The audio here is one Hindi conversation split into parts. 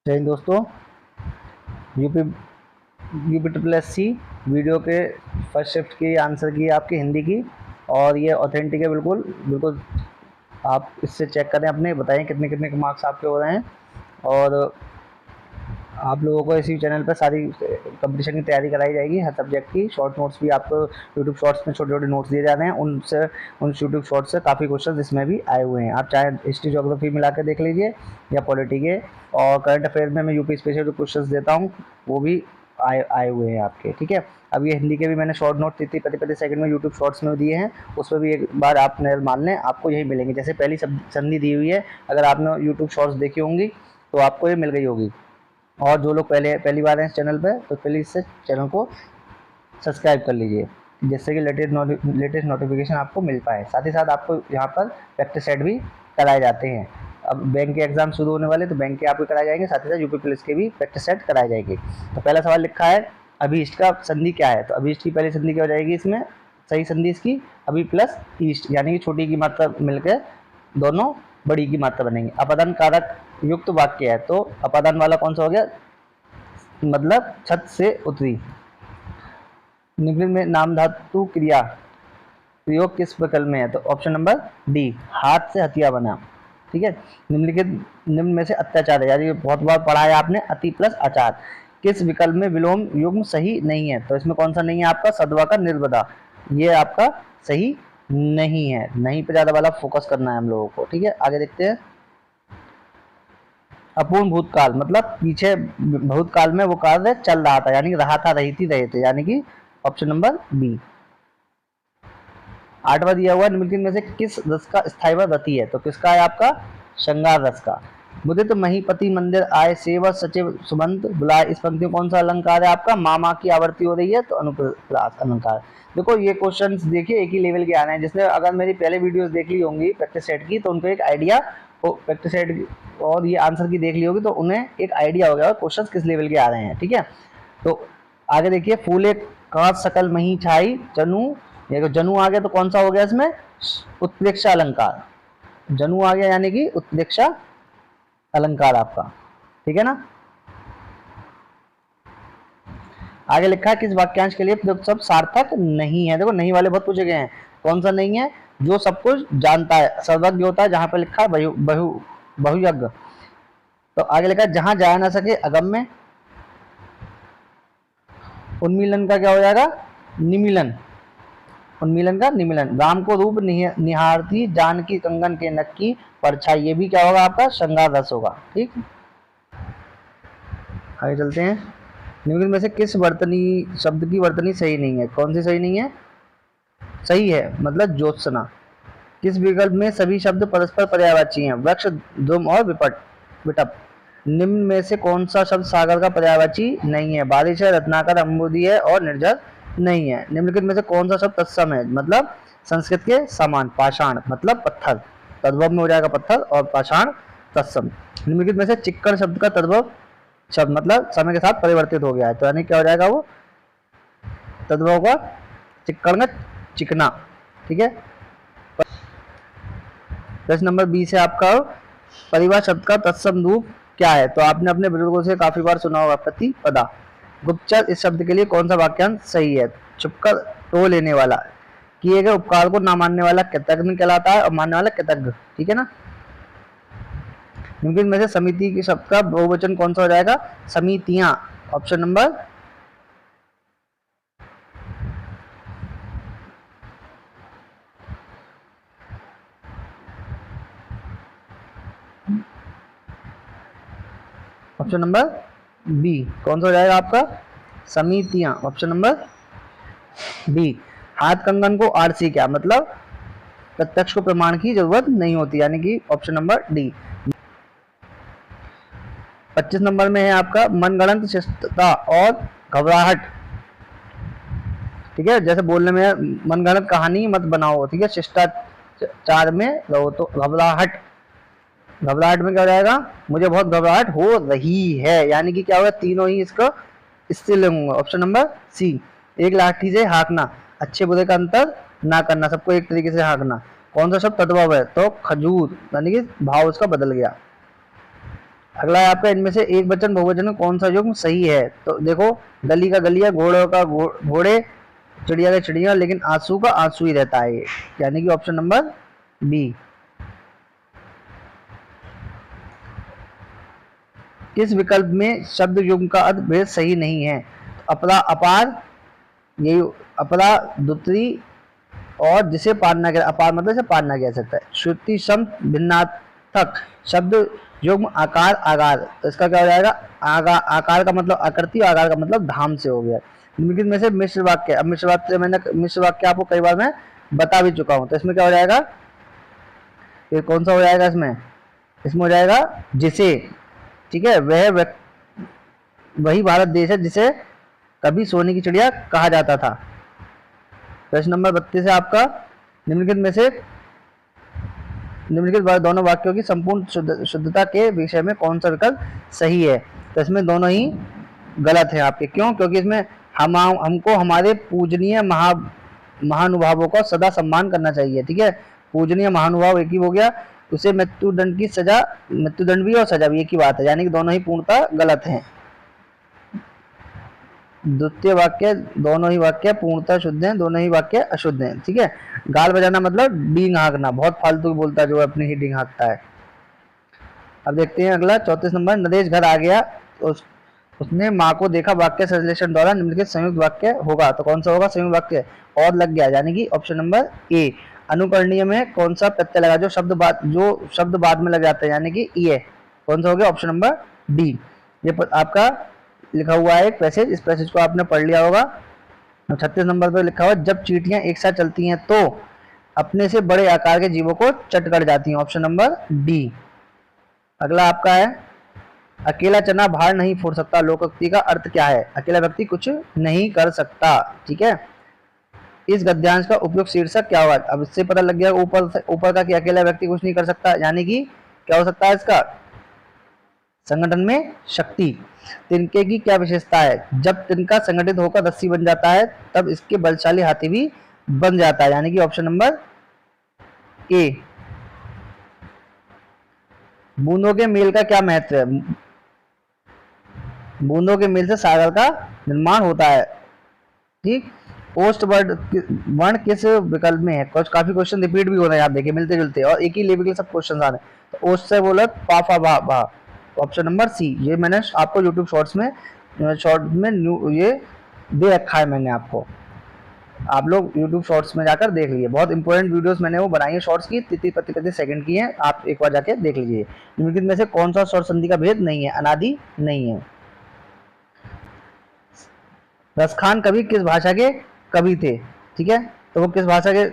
जय हिंद दोस्तों। UP UP triple S C video के फर्स्ट शिफ्ट की आंसर की आपकी हिंदी की, और ये ऑथेंटिक है। बिल्कुल बिल्कुल आप इससे चेक करें, अपने बताएं कितने कितने के मार्क्स आपके हो रहे हैं। और आप लोगों को इसी चैनल पर सारी कंपटीशन की तैयारी कराई जाएगी, हर सब्जेक्ट की। शॉर्ट नोट्स भी आपको यूट्यूब शॉर्ट्स में छोटे छोटे नोट्स दिए जा रहे हैं, उनसे उन यूट्यूब शॉर्ट्स से काफ़ी क्वेश्चन इसमें भी आए हुए हैं। आप चाहे हिस्ट्री ज्योग्राफी मिला के देख लीजिए या पॉलिटी के, और करंट अफेयर में मैं यूपी स्पेशल जो क्वेश्चन देता हूँ वो भी आए हुए हैं आपके। ठीक है, अब ये हिंदी के भी मैंने शॉर्ट नोट 30-30 सेकंड में यूट्यूब शॉर्ट्स में दिए हैं, उस पर भी एक बार आप नजर मान लें, आपको यही मिलेंगे। जैसे पहली संधि दी हुई है, अगर आपने यूट्यूब शॉर्ट्स देखी होंगी तो आपको ये मिल गई होगी। और जो लोग पहली बार हैं इस चैनल पर, तो प्लीज़ से चैनल को सब्सक्राइब कर लीजिए, जिससे कि लेटेस्ट नोटिफिकेशन आपको मिल पाए। साथ ही साथ आपको यहाँ पर प्रैक्टिस सेट भी कराए जाते हैं। अब बैंक के एग्जाम शुरू होने वाले, तो बैंक के आपको कराए जाएंगे, साथ ही साथ यूपी पुलिस के भी प्रैक्टिस सेट कराए जाएंगे। तो पहला सवाल लिखा है, अभीष्ट का संधि क्या है? तो अभीष्ट की पहली संधि क्या हो जाएगी इसमें? सही संधि इसकी अभी प्लस ईस्ट, यानी कि छोटी की मात्रा मिलकर दोनों बड़ी की मात्रा बनेंगे। अपादान कारक युक्त वाक्य है, तो अपादान वाला कौन सा हो गया? मतलब छत से उतरी। निम्न में नाम धातु क्रिया प्रयोग किस विकल्प में है? तो ऑप्शन नंबर डी, हाथ से हथिया बना। ठीक है, निम्न में से अत्याचार है, यानी बहुत बार पढ़ा है आपने, अति प्लस आचार, किस विकल्प में विलोम युग्म सही नहीं है? तो इसमें कौन सा नहीं है आपका? सद्वा का निर्वदा, ये आपका सही नहीं है। नहीं पे ज्यादा वाला फोकस करना है हम लोगों को। ठीक है, आगे देखते हैं। अपूर्ण भूतकाल मतलब पीछे भूतकाल में वो कार्य चल रहा था, यानी रहा था, रही थी, रहे थे, यानी कि ऑप्शन नंबर बी। आठवां दिया हुआ, निम्नलिखित में से किस रस का स्थायी रति है? तो किसका है आपका? श्रृंगार रस का। मुदित महीपति मंदिर आए सेवा सचिव सुमंत बुलाए, इस पंक्ति में कौन सा अलंकार है आपका? मामा की आवृत्ति हो रही है, तो अनुप्रास अलंकार। देखो ये क्वेश्चंस देखिए एक ही लेवल के आ रहे हैं। जिसने अगर मेरी पहले वीडियोस देख ली होंगी प्रैक्टिस सेट की, तो उनको एक आइडिया, प्रैक्टिस सेट और ये आंसर की देख ली होगी, तो उन्हें एक आइडिया हो गया क्वेश्चन किस लेवल के आ रहे हैं। ठीक है, तो आगे देखिए, फूले कांच सकल मही छाई जनु, ये जनु आ गया तो कौन सा हो गया इसमें? उत्प्रेक्षा अलंकार। जनु आ गया यानी कि उत्प्रेक्षा अलंकार आपका। ठीक है ना। आगे लिखा है, किस वाक्यांश के लिए प्रयुक्त शब्द सार्थक नहीं है? देखो नहीं वाले बहुत पूछे गए हैं, कौन सा नहीं है? जो सब कुछ जानता है, सर्वज्ञ होता है, जहां पर लिखा है बहुयज्ञ। तो आगे लिखा है, जहां जा ना सके अगम्य। उन्मीलन का क्या हो जाएगा? निमीलन। उन्मीलन का निमीलन। राम को रूप निहारती जानकी कंगन के नक की परछाई, ये भी क्या होगा आपका? श्रृंगार रस होगा। ठीक, आगे चलते हैं। निम्नलिखित में से किस वर्तनी शब्द की वर्तनी सही नहीं है? कौन सी सही नहीं है? सही है मतलब ज्योत्सना। किस विकल्प में सभी शब्द परस्पर पर्यायवाची हैं? वृक्ष, ध्रुम और विटप। निम्न में से कौन सा शब्द सागर का पर्यायवाची नहीं है? बारिश है, रत्नाकर, अम्बुदी है और निर्जर नहीं है। निम्नलिखित में से कौन सा शब्द तत्सम है? मतलब संस्कृत के समान। पाषाण मतलब पत्थर, तद्भव में हो जाएगा पत्थर, और पाषाण तत्सम। निम्नलिखित में से चिक्कड़ शब्द का तद्भव शब्द मतलब समय के साथ परिवर्तित हो गया है, तो यानी क्या हो जाएगा? वो तद्भव का चिक्कड़ का चिकना। ठीक है, प्रश्न नंबर 20 है आपका, परिवार शब्द का तत्सम रूप क्या है? तो आपने अपने बुजुर्गों से काफी बार सुना होगा, प्रतिपदा। गुप्तचर इस शब्द के लिए कौन सा वाक्यांश सही है? छुपकर टो लेने वाला, किए गए उपकार को ना मानने वाला कृतज्ञ कहलाता है, और मानने वाला कृतज्ञ। ठीक है ना। निम्नलिखित में से समिति के शब्द का बहुवचन कौन सा हो जाएगा? समितियां। Option number option number B, कौन सा हो जाएगा आपका? समितियां। Option number B. हाथ कंगन को आरसी क्या मतलब? प्रत्यक्ष को प्रमाण की जरूरत नहीं होती, यानी कि ऑप्शन नंबर डी। 25 नंबर में है आपका, मनगढ़ंत शिष्टता और घबराहट। ठीक है, जैसे बोलने में मनगढ़ंत कहानी मत बनाओ। ठीक है, शिष्टाचार में रहो। तो घबराहट, घबराहट में क्या हो जाएगा? मुझे बहुत घबराहट हो रही है, यानी कि क्या होगा? तीनों ही इसका इससे लेंगे। Option number C. एक लाठी से हाँकना, अच्छे बुरे का अंतर ना करना, सबको एक तरीके से हाँकना। कौन सा शब्द तद्भव है? तो खजूर, यानी कि भाव उसका बदल गया। अगला है आपका, इनमें से एक वचन बहुवचन में कौन सा युग्म सही है? तो देखो, गली का गलिया, घोड़ों का घोड़े, चिड़िया का चिड़िया, लेकिन आंसू का आंसू ही रहता है ये, यानी कि ऑप्शन नंबर बी। किस विकल्प में शब्द युग्म का अर्थ भेद सही नहीं है? तो अपरा अपार, यही अपरा द्वितीय, और जिसे पार ना किया, अपार मतलब इसे पार ना किया सकता है। श्रुति सम भिन्नार्थक शब्द युग्म आकार आगार, तो इसका क्या हो जाएगा? आकार का मतलब आकृति, आगार का मतलब धाम से हो गया। निम्नलिखित में से मिश्र वाक्य, अब मिश्र वाक्य मैंने मिश्र वाक्य आपको कई बार मैं बता भी चुका हूं, तो इसमें क्या हो जाएगा? ये कौन सा हो जाएगा इसमें? इसमें हो जाएगा जिसे, ठीक है, वही भारत देश है जिसे कभी सोने की चिड़िया कहा जाता था। प्रश्न नंबर 32 है आपका, निम्नलिखित में से निम्नलिखित दोनों वाक्यों की संपूर्ण शुद्धता के विषय में कौन सा विकल्प सही है? तो इसमें दोनों ही गलत है आपके। क्यों? क्योंकि इसमें हमको हमारे पूजनीय महानुभावों का सदा सम्मान करना चाहिए, ठीक है। पूजनीय महानुभाव एक ही हो गया, उसे मृत्युदंड की सजा, मृत्युदंड भी और सजा भी एक ही बात है, यानी कि दोनों ही पूर्णतः गलत हैं। द्वितीय वाक्य, दोनों ही वाक्य पूर्णतः शुद्ध हैं, दोनों ही वाक्य अशुद्ध हैं, ठीक है। गाल बजाना मतलब डींग हाँकना, बहुत फालतू बोलता है जो अपनी ही डींग हाँकता है। अब देखते हैं अगला 34 नंबर, नरेश घर आ गया, उसने माँ को देखा, वाक्य संश्लेषण द्वारा निम्नलिखित संयुक्त वाक्य होगा, तो कौन सा होगा संयुक्त वाक्य? और लग गया, यानी कि ऑप्शन नंबर ए। अनुकरणीय में कौन सा प्रत्यय लगा? जो शब्द बाद में लग जाता है, यानी कि ये कौन सा हो गया? Option number D. ये आपका लिखा हुआ है एक पैसेज, इस पैसेज को आपने पढ़ लिया होगा। 36 नंबर पर लिखा हुआ, जब चींटियां एक साथ चलती हैं तो अपने से बड़े आकार के जीवों को चट कर जाती हैं, ऑप्शन नंबर डी। अगला आपका है, अकेला चना भार नहीं फोड़ सकता, लोकोक्ति का अर्थ क्या है? अकेला व्यक्ति कुछ नहीं कर सकता, ठीक है। इस गद्यांश का उपयोग शीर्षक क्या होगा? अब इससे पता लग गया ऊपर का कि अकेला व्यक्ति कुछ नहीं कर सकता, यानी कि क्या हो सकता है इसका? संगठन में शक्ति। तिनके की क्या विशेषता है? जब तिनका संगठित होकर रस्सी बन जाता है तब इसके बलशाली हाथी भी बन जाता है, यानी कि ऑप्शन नंबर ए। बूंदों के मेल का क्या महत्व है? बूंदों के मेल से सागर का निर्माण होता है, ठीक। पोस्ट वर्ण किस विकल्प में है? काफी क्वेश्चन रिपीट भी हो रहे हैं, आप देखिए मिलते जुलते, और एक ही लेवल के सब क्वेश्चन आ रहे हैं। तो ओस्ट से बोला पाफा भा भा, ऑप्शन नंबर सी। ये मैंने आपको यूट्यूब शॉर्ट्स में ये दे रखा है मैंने आपको, आप लोग यूट्यूब शॉर्ट्स में जाकर देख लीजिए, बहुत इंपॉर्टेंट वीडियोस मैंने वो बनाई है शॉर्ट्स की, 30-35 सेकंड की हैं, आप एक बार जाके देख लीजिए। निम्नलिखित में से कौन सा स्वर संधि का भेद नहीं है? अनादि नहीं है। रसखान कवि किस भाषा के कवि थे? ठीक है, तो वो किस भाषा के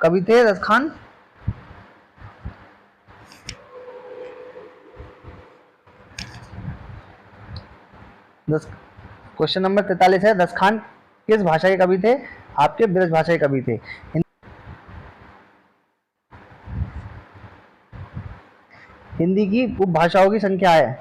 कवि थे रसखान? क्वेश्चन नंबर 43 है, रसखान किस भाषा के कवि थे? आपके ब्रज भाषा के कवि थे। हिंदी की उपभाषाओं की संख्या है,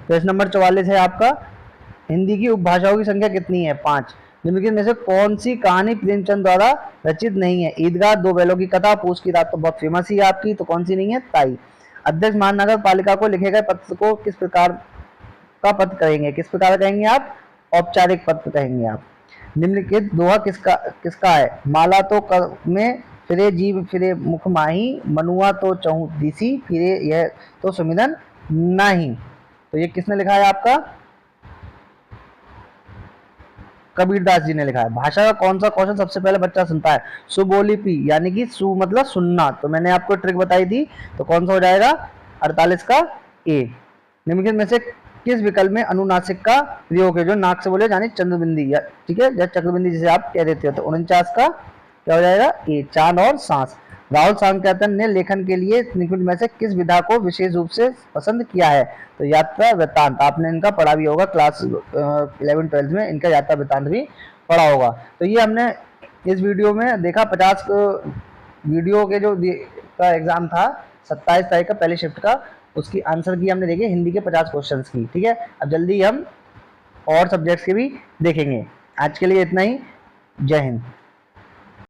प्रश्न नंबर 44 है आपका, हिंदी की उपभाषाओं की संख्या कितनी है? 5। निम्नलिखित में से कौन सी कहानी प्रेमचंद द्वारा रचित नहीं है? ईदगाह, दो बैलों की कथा, पूस की रात तो बहुत फेमस ही है आपकी, तो कौन सी नहीं है? ताई। अध्यक्ष महानगर पालिका को लिखे गए पत्र को किस प्रकार का पत्र कहेंगे? किस प्रकार कहेंगे आप? औपचारिक पत्र कहेंगे आप। निम्नलिखित दोहा किसका है? माला तो कर में फिरे जीव फिरे मुख माही, मनुआ तो चहु दिसी फिरे यह तो सुमिरन नहीं। तो ये किसने लिखा है आपका? कबीरदास जी ने लिखा है। भाषा का कौन सा क्वेश्चन सबसे पहले बच्चा सुनता है? सुबोलिपि, यानी कि सु मतलब सुनना, तो मैंने आपको ट्रिक बताई थी, तो कौन सा हो जाएगा? 48 का ए। निम्नलिखित में से किस विकल्प में अनुनासिक का प्रयोग है? जो नाक से बोले यानी चंद्रबिंदी, ठीक है, या चक्रबिंदी जिसे आप कह देते हो, तो 49 का क्या हो जाएगा? ए, चांद और सांस। राहुल सांकेतन ने लेखन के लिए निम्नलिखित में से किस विधा को विशेष रूप से पसंद किया है? तो यात्रा वृत्तांत, आपने इनका पढ़ा भी होगा क्लास 11-12 में, इनका यात्रा वृत्तांत भी पढ़ा होगा। तो ये हमने इस वीडियो में देखा, 50 वीडियो के जो का एग्जाम था 27 तारीख का पहली शिफ्ट का, उसकी आंसर की हमने देखे हिंदी के 50 क्वेश्चन की, ठीक है। अब जल्दी हम और सब्जेक्ट्स के भी देखेंगे। आज के लिए इतना ही, जय हिंद।